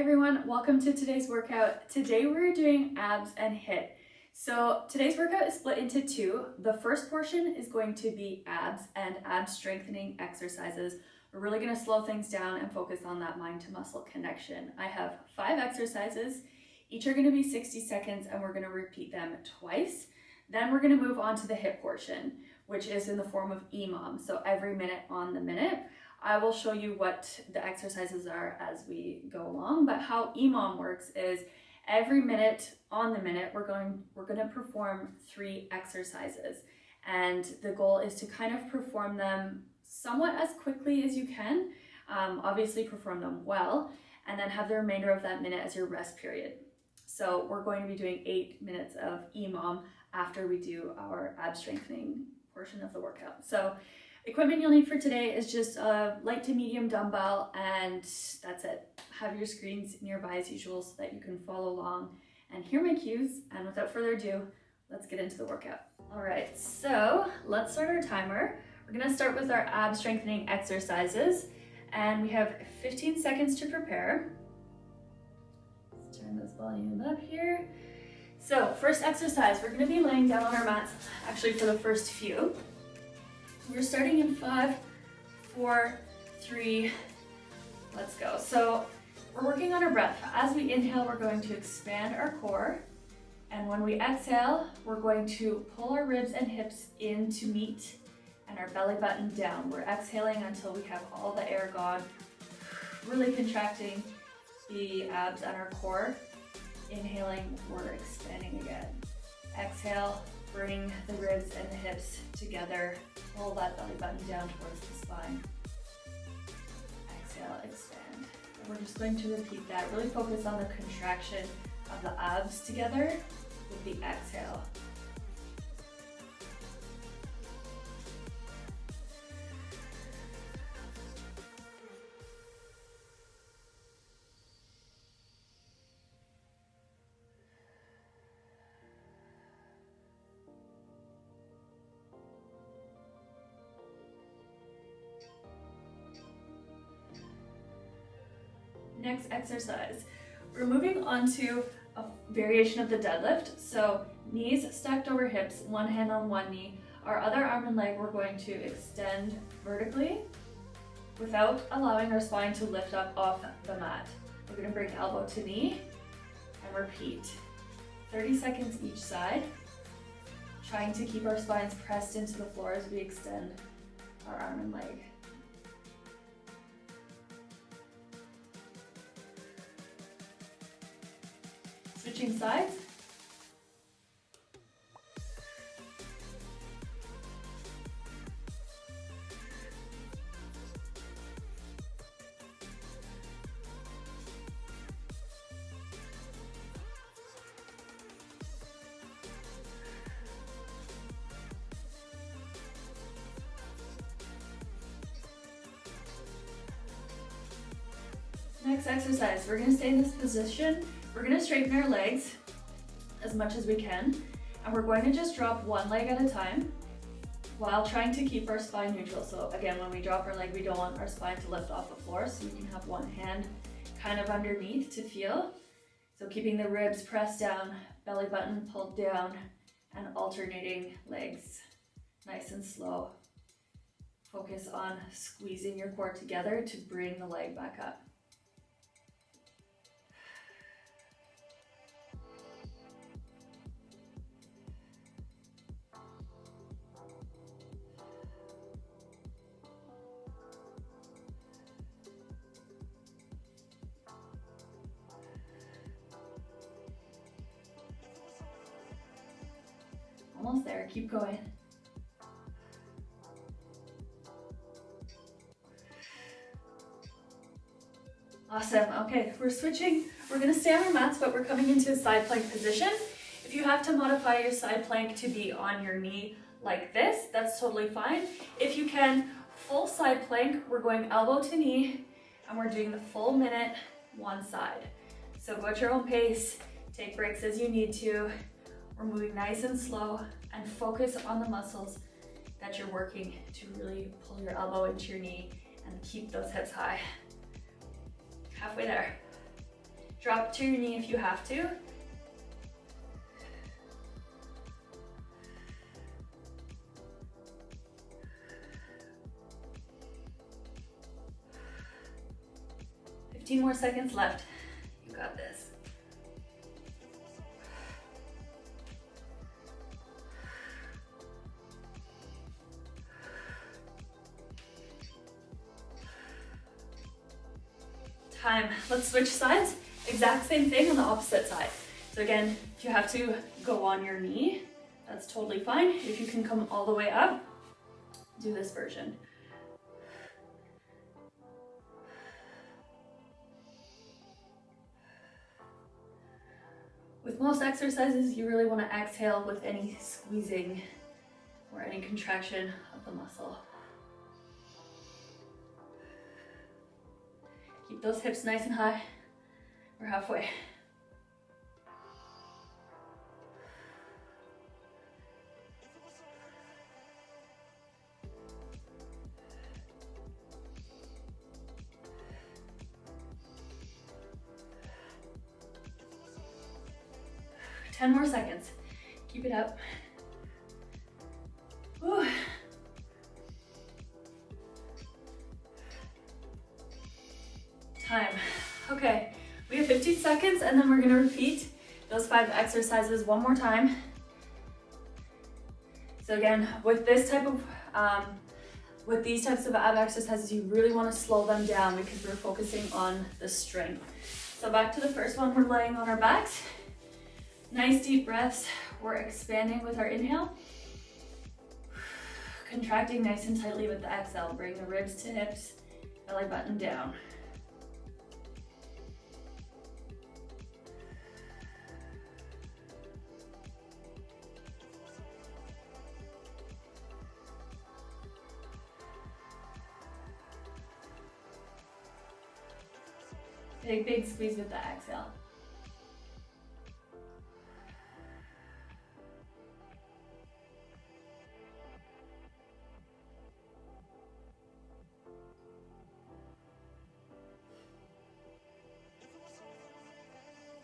everyone, welcome to today's workout. Today we're doing abs and HIIT. So today's workout is split into two. The first portion is going to be abs and ab strengthening exercises. We're really going to slow things down and focus on that mind to muscle connection. I have 5 exercises. Each are going to be 60 seconds and we're going to repeat them twice. Then we're going to move on to the HIIT portion, which is in the form of EMOM. So every minute on the minute. I will show you what the exercises are as we go along, but how EMOM works is every minute on the minute we're going to perform 3 exercises, and the goal is to kind of perform them somewhat as quickly as you can, obviously perform them well, and then have the remainder of that minute as your rest period. So we're going to be doing 8 minutes of EMOM after we do our ab strengthening portion of the workout. So equipment you'll need for today is just a light to medium dumbbell, and that's it. Have your screens nearby as usual so that you can follow along and hear my cues. And without further ado, let's get into the workout. All right, so let's start our timer. We're gonna start with our ab strengthening exercises, and we have 15 seconds to prepare. Let's turn this volume up here. So first exercise, we're gonna be laying down on our mats, actually for the first few. We're starting in 5, 4, 3, let's go. So we're working on our breath. As we inhale, we're going to expand our core. And when we exhale, we're going to pull our ribs and hips in to meet and our belly button down. We're exhaling until we have all the air gone, really contracting the abs and our core. Inhaling, we're expanding again. Exhale. Bring the ribs and the hips together. Pull that belly button down towards the spine. Exhale, expand. And we're just going to repeat that. Really focus on the contraction of the abs together with the exhale. Next exercise, we're moving on to a variation of the deadlift. So knees stacked over hips, one hand on one knee. Our other arm and leg, we're going to extend vertically without allowing our spine to lift up off the mat. We're going to bring elbow to knee and repeat. 30 seconds each side, trying to keep our spines pressed into the floor as we extend our arm and leg. Switching sides. Next exercise, we're going to stay in this position. We're going to straighten our legs as much as we can, and we're going to just drop one leg at a time while trying to keep our spine neutral. So again, when we drop our leg, we don't want our spine to lift off the floor, so you can have one hand kind of underneath to feel. So keeping the ribs pressed down, belly button pulled down, and alternating legs nice and slow. Focus on squeezing your core together to bring the leg back up. Almost there, keep going. Awesome, okay, we're switching. We're gonna stay on our mats, but we're coming into a side plank position. If you have to modify your side plank to be on your knee like this, that's totally fine. If you can, full side plank, we're going elbow to knee, and we're doing the full minute, one side. So go at your own pace, take breaks as you need to. We're moving nice and slow, and focus on the muscles that you're working to really pull your elbow into your knee and keep those hips high. Halfway there. Drop to your knee if you have to. More seconds left. You got this. Time. Let's switch sides. Exact same thing on the opposite side. So again, if you have to go on your knee, that's totally fine. If you can come all the way up, do this version. With most exercises, you really want to exhale with any squeezing or any contraction of the muscle. Keep those hips nice and high. We're halfway. Ten more seconds. Keep it up. Whew. Time. Okay, we have 15 seconds and then we're gonna repeat those 5 exercises one more time. So again, with this type of, with these types of ab exercises, you really wanna slow them down because we're focusing on the strength. So back to the first one, we're laying on our backs. Nice deep breaths. We're expanding with our inhale. Contracting nice and tightly with the exhale. Bring the ribs to hips, belly button down. Big, big squeeze with the exhale.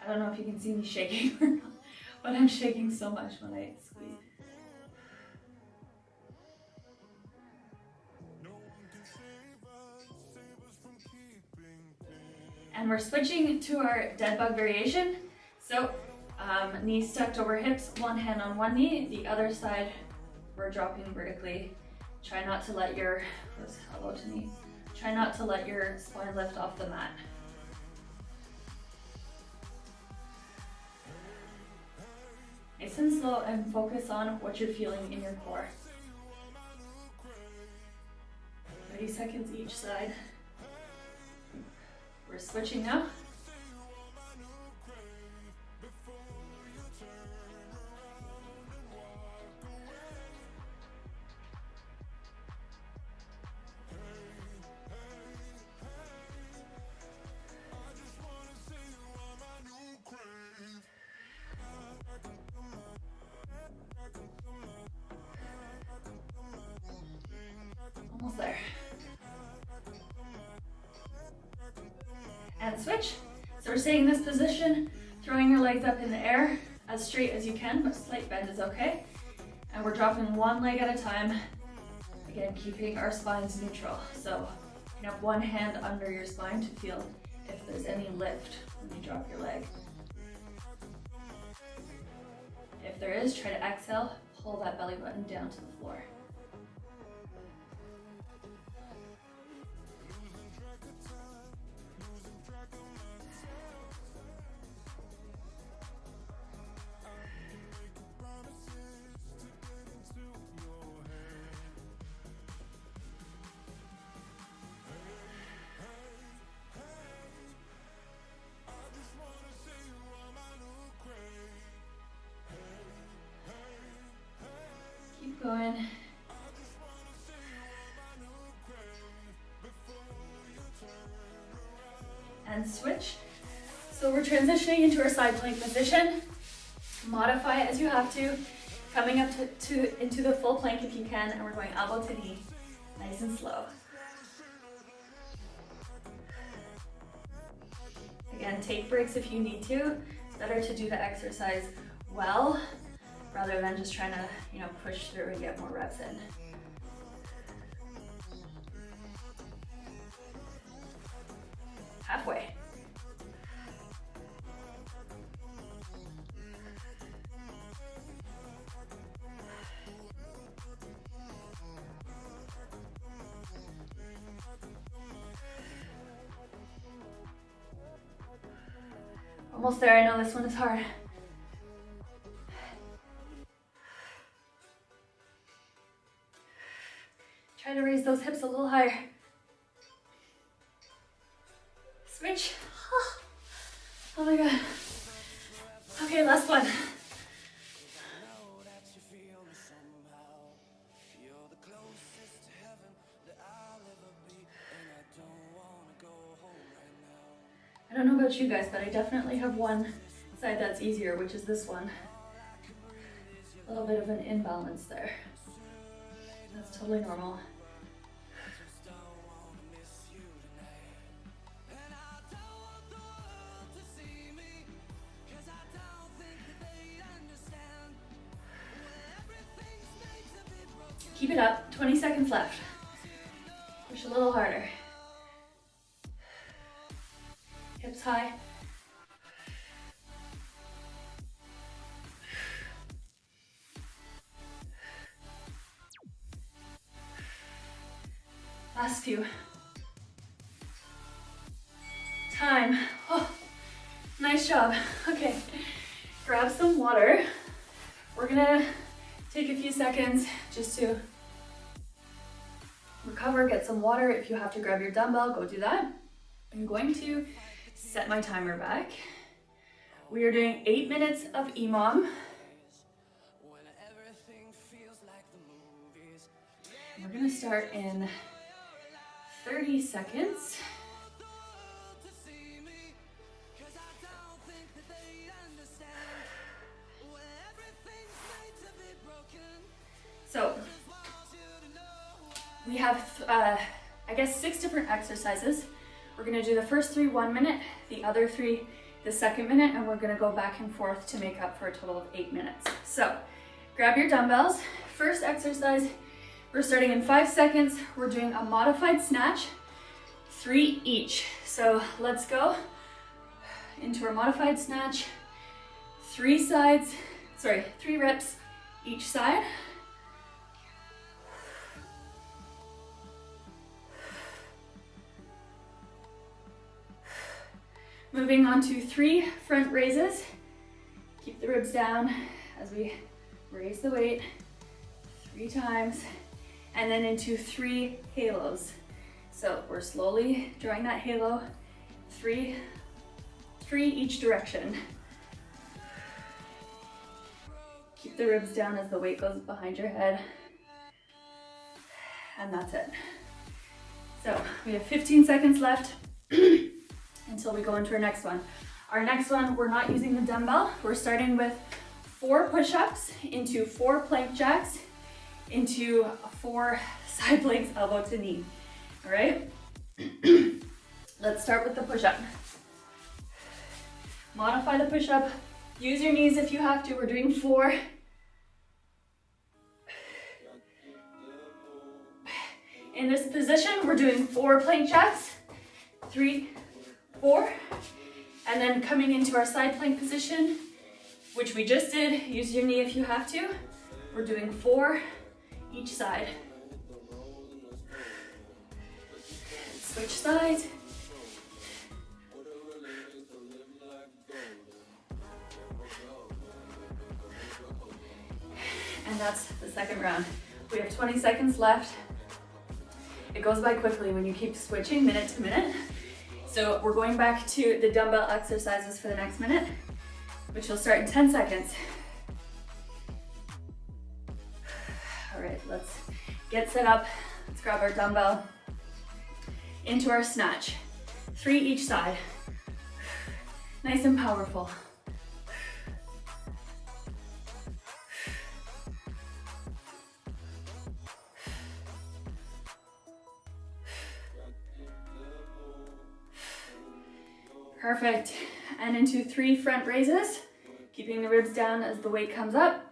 I don't know if you can see me shaking or not, but I'm shaking so much when I squeeze. And we're switching to our dead bug variation. So knees tucked over hips, one hand on one knee, the other side we're dropping vertically. Try not to let your, elbow to knee, try not to let your spine lift off the mat. Nice and slow and focus on what you're feeling in your core. 30 seconds each side. We're switching now. Almost there. And switch. So we're staying in this position, throwing your legs up in the air as straight as you can, but slight bend is okay. And we're dropping one leg at a time. Again, keeping our spines neutral. So you can have one hand under your spine to feel if there's any lift when you drop your leg. If there is, try to exhale, pull that belly button down to the floor. Keep going. And switch. So we're transitioning into our side plank position. Modify it as you have to. Coming up into the full plank if you can, and we're going elbow to knee, nice and slow. Again, take breaks if you need to. It's better to do the exercise well rather than just trying to, push through and get more reps in. Halfway. Almost there. I know this one is hard. Try to raise those hips a little higher. Switch. Oh my God. Okay, last one. I don't know about you guys, but I definitely have one side that's easier, which is this one. A little bit of an imbalance there. That's totally normal. Keep it up, 20 seconds left. Push a little harder. Hips high. Last few. Time. Oh, nice job. Okay, grab some water. We're gonna take a few seconds just to recover, get some water. If you have to grab your dumbbell, go do that. I'm going to set my timer back. We are doing 8 minutes of EMOM. We're gonna start in 30 seconds. So we have, I guess, 6 different exercises. We're gonna do the first 3 1 minute, the other 3 the second minute, and we're gonna go back and forth to make up for a total of 8 minutes. So grab your dumbbells. First exercise, we're starting in 5 seconds. We're doing a modified snatch, 3 each. So let's go into our modified snatch. 3 reps each side. Moving on to 3 front raises. Keep the ribs down as we raise the weight 3 times, and then into 3 halos. So we're slowly drawing that halo, 3 each direction. Keep the ribs down as the weight goes behind your head. And that's it. So we have 15 seconds left until we go into our next one. Our next one, we're not using the dumbbell. We're starting with 4 push-ups into 4 plank jacks into 4 side planks, elbow to knee. All right? Let's start with the push-up. Modify the push-up. Use your knees if you have to. We're doing 4. In this position, we're doing 4 plank jacks. 3, 4. And then coming into our side plank position, which we just did. Use your knee if you have to. We're doing 4 each side. Switch sides. And that's the second round. We have 20 seconds left. It goes by quickly when you keep switching minute to minute. So we're going back to the dumbbell exercises for the next minute, which will start in 10 seconds. All right, let's get set up. Let's grab our dumbbell into our snatch. 3 each side. Nice and powerful. Perfect. And into 3 front raises, keeping the ribs down as the weight comes up.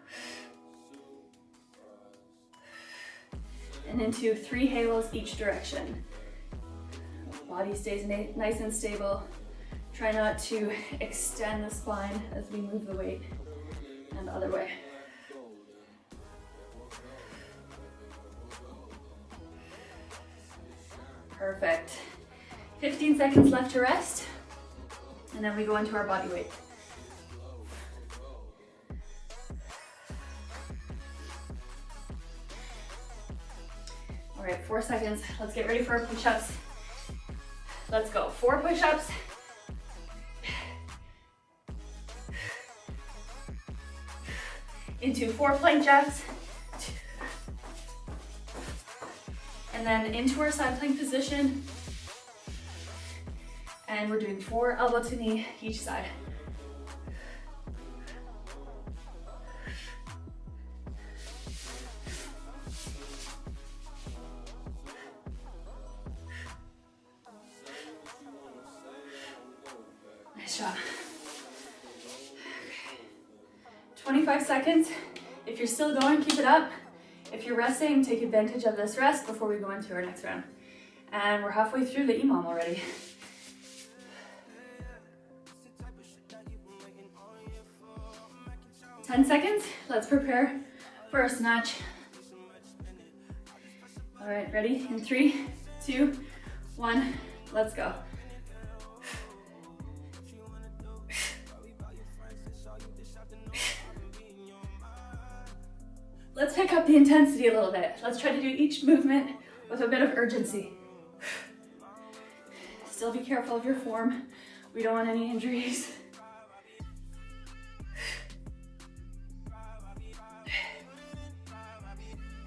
And into 3 halos each direction. Body stays nice and stable. Try not to extend the spine as we move the weight, and the other way. Perfect. 15 seconds left to rest, and then we go into our body weight. All right, 4 seconds. Let's get ready for our push-ups. Let's go. 4 push-ups. Into 4 plank jacks. And then into our side plank position. And we're doing 4 elbow to knee each side. Nice job. 25 seconds. If you're still going, keep it up. If you're resting, take advantage of this rest before we go into our next round. And we're halfway through the EMOM already. Ten seconds. Let's prepare for a snatch. All right, ready? In 3, 2, 1, let's go. Let's pick up the intensity a little bit. Let's try to do each movement with a bit of urgency. Still be careful of your form. We don't want any injuries.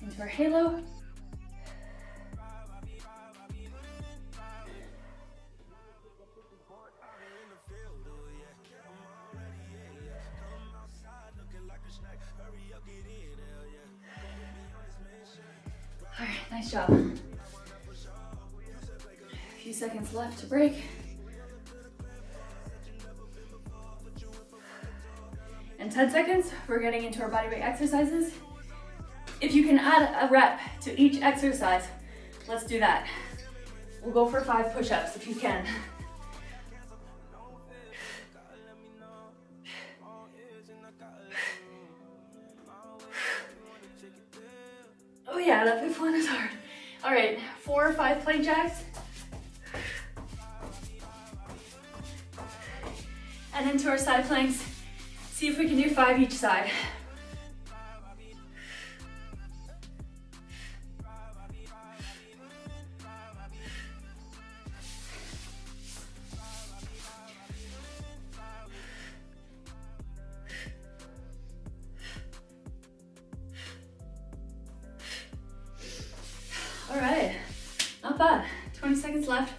Into our halo. All right, nice job. A few seconds left to break. And 10 seconds, we're getting into our bodyweight exercises. If you can add a rep to each exercise, let's do that. We'll go for 5 push-ups if you can. Oh yeah, that 5th one is hard. All right, 4 or 5 plank jacks. And into our side planks. See if we can do 5 each side. All right, not bad. 20 seconds left.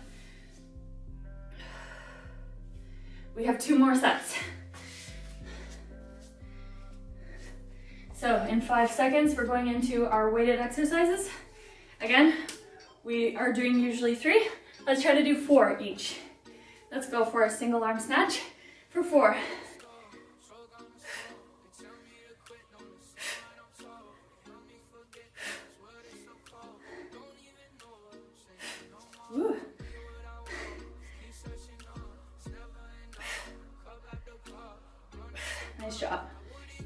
We have 2 more sets. So in 5 seconds, we're going into our weighted exercises. Again, we are doing usually 3. Let's try to do 4 each. Let's go for a single arm snatch for 4. Woo. Nice job.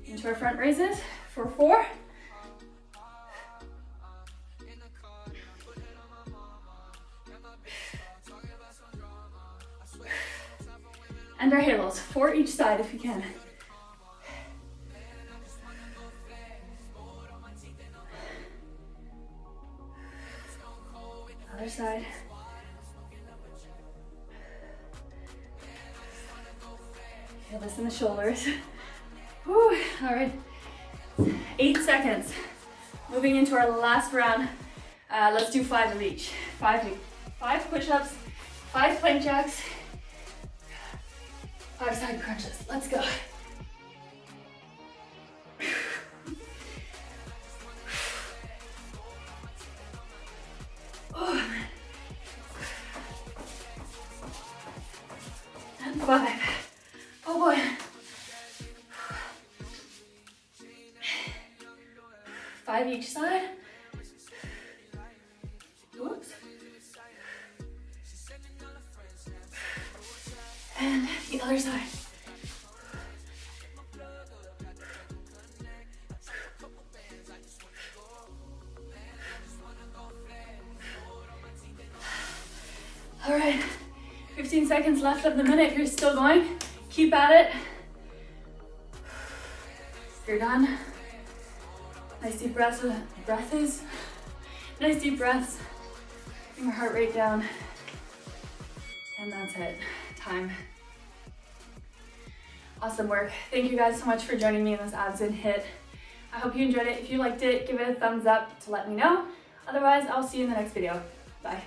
Into our front raises for 4. And our halos, 4 each side if you can. Other side. Feel this in the shoulders. Whew. All right, 8 seconds. Moving into our last round. Let's do 5 of each. 5 push-ups, 5 plank jacks, 5 side crunches. Let's go. Oh. And 5 each side. Whoops. And the other side. All right, 15 seconds left of the minute. If you're still going, keep at it. You're done. Nice deep breaths. Nice deep breaths. Bring your heart rate down. And that's it. Time. Awesome work. Thank you guys so much for joining me in this abs and HIIT. I hope you enjoyed it. If you liked it, give it a thumbs up to let me know. Otherwise, I'll see you in the next video. Bye.